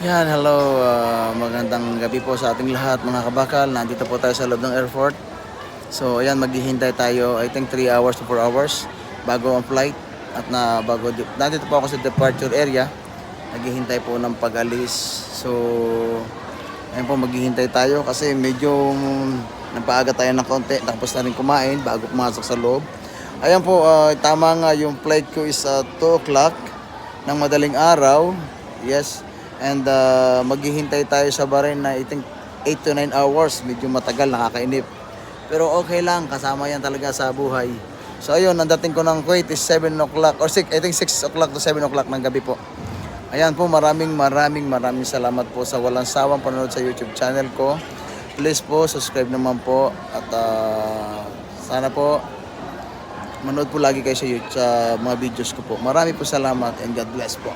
Yan, hello. Magandang gabi po sa ating lahat mga kabakal. Nandito po tayo sa loob ng airport. So, ayan, maghihintay tayo, I think 3 hours to 4 hours bago ang flight. At nandito po ako sa departure area. Naghihintay po ng pag-alis. So, ayan po, maghihintay tayo kasi medyo napaaga tayo ng konti. Tapos na rin kumain bago pumasok sa loob. Ayan po, tama nga yung flight ko is 2 o'clock ng madaling araw. Yes. And maghihintay tayo sa Bahrain na I think 8 to 9 hours. Medyo matagal, nakakainip. Pero okay lang, kasama yan talaga sa buhay. So ayun, ang dating ko ng Kuwait is 7 o'clock or 6, I think 6 o'clock to 7 o'clock ng gabi po. Ayan po, maraming salamat po sa walang sawang panonood sa YouTube channel ko. Please po, subscribe naman po. At sana po, manood po lagi kayo sa, YouTube, sa mga videos ko po. Marami po salamat and God bless po.